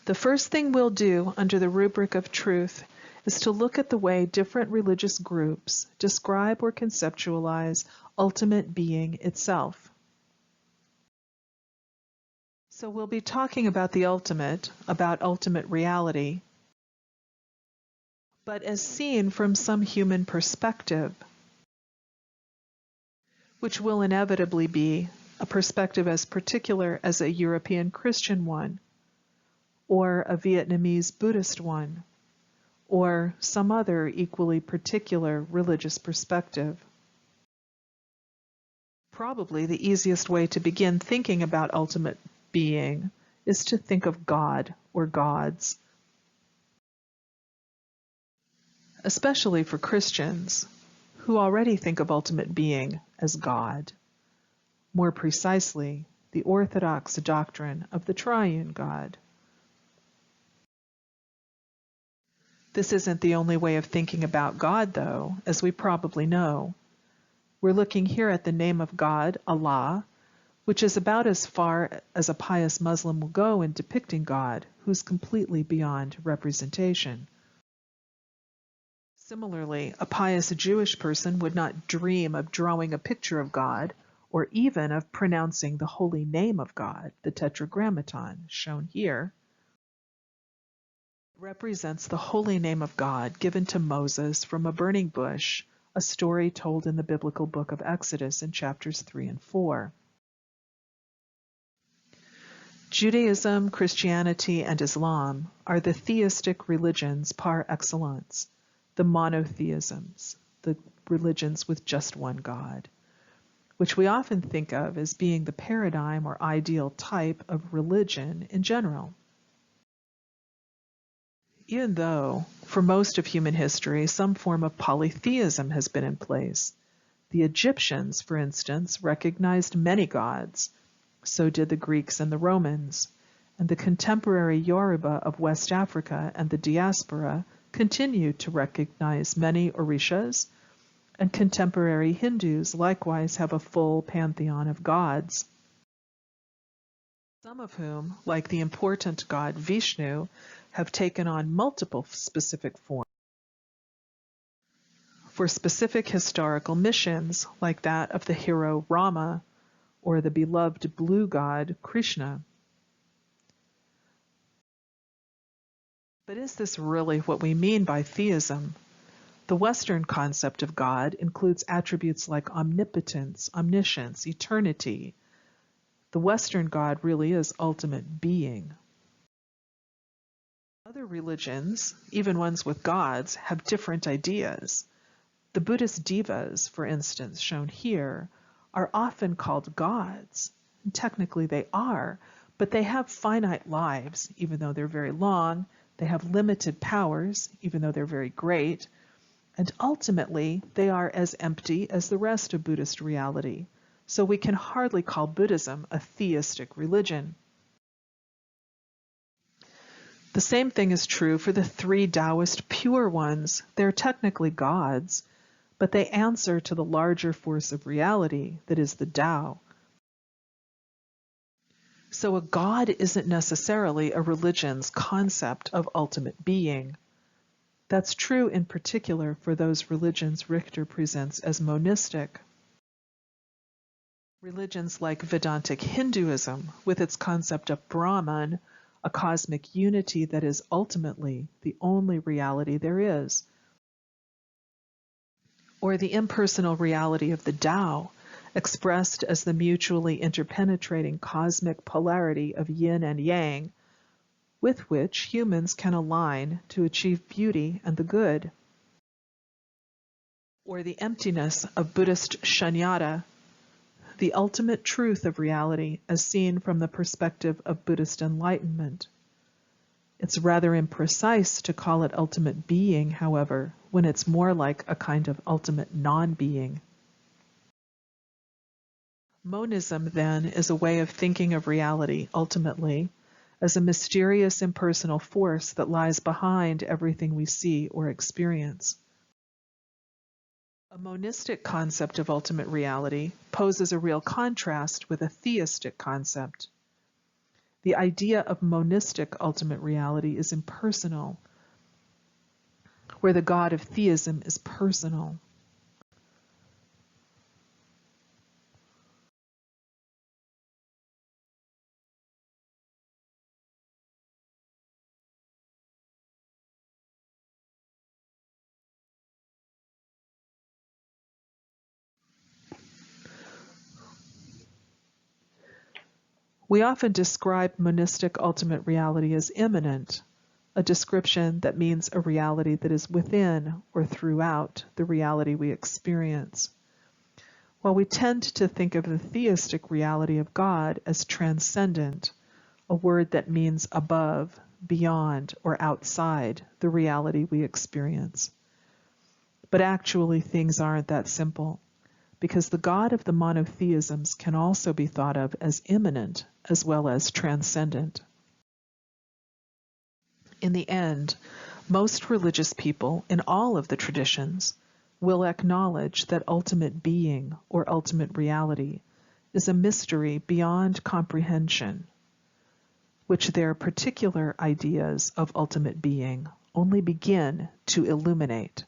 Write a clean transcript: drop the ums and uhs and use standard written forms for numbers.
The first thing we'll do under the rubric of truth is to look at the way different religious groups describe or conceptualize ultimate being itself. So we'll be talking about the ultimate, about ultimate reality, but as seen from some human perspective, which will inevitably be a perspective as particular as a European Christian one, or a Vietnamese Buddhist one, or some other equally particular religious perspective. Probably the easiest way to begin thinking about ultimate being is to think of God or gods. Especially for Christians, who already think of ultimate being as God. More precisely, the orthodox doctrine of the triune God. This isn't the only way of thinking about God, though, as we probably know. We're looking here at the name of God, Allah, which is about as far as a pious Muslim will go in depicting God, who's completely beyond representation. Similarly, a pious Jewish person would not dream of drawing a picture of God, or even of pronouncing the holy name of God, the Tetragrammaton, shown here. Represents the holy name of God given to Moses from a burning bush, a story told in the biblical book of Exodus in chapters 3 and 4. Judaism, Christianity, and Islam are the theistic religions par excellence, the monotheisms, the religions with just one God, which we often think of as being the paradigm or ideal type of religion in general. Even though, for most of human history, some form of polytheism has been in place. The Egyptians, for instance, recognized many gods. So did the Greeks and the Romans. And the contemporary Yoruba of West Africa and the diaspora continue to recognize many Orishas, and contemporary Hindus likewise have a full pantheon of gods, some of whom, like the important god Vishnu, have taken on multiple specific forms for specific historical missions, like that of the hero Rama or the beloved blue god Krishna. But is this really what we mean by theism? The Western concept of God includes attributes like omnipotence, omniscience, eternity. The Western God really is ultimate being. Other religions, even ones with gods, have different ideas. The Buddhist devas, for instance, shown here, are often called gods. And technically they are, but they have finite lives, even though they're very long. They have limited powers, even though they're very great. And ultimately, they are as empty as the rest of Buddhist reality. So we can hardly call Buddhism a theistic religion. The same thing is true for the three Taoist pure ones. They're technically gods, but they answer to the larger force of reality that is the Tao. So a god isn't necessarily a religion's concept of ultimate being. That's true in particular for those religions Richter presents as monistic. Religions like Vedantic Hinduism, with its concept of Brahman, a cosmic unity that is ultimately the only reality there is, or the impersonal reality of the Tao, expressed as the mutually interpenetrating cosmic polarity of yin and yang, with which humans can align to achieve beauty and the good. Or the emptiness of Buddhist Shunyata, the ultimate truth of reality as seen from the perspective of Buddhist enlightenment. It's rather imprecise to call it ultimate being, however, when it's more like a kind of ultimate non-being. Monism, then, is a way of thinking of reality, ultimately, as a mysterious impersonal force that lies behind everything we see or experience. A monistic concept of ultimate reality poses a real contrast with a theistic concept. The idea of monistic ultimate reality is impersonal, where the God of theism is personal. We often describe monistic ultimate reality as immanent, a description that means a reality that is within or throughout the reality we experience. While we tend to think of the theistic reality of God as transcendent, a word that means above, beyond, or outside the reality we experience. But actually, things aren't that simple, because the God of the monotheisms can also be thought of as immanent as well as transcendent. In the end, most religious people in all of the traditions will acknowledge that ultimate being or ultimate reality is a mystery beyond comprehension, which their particular ideas of ultimate being only begin to illuminate.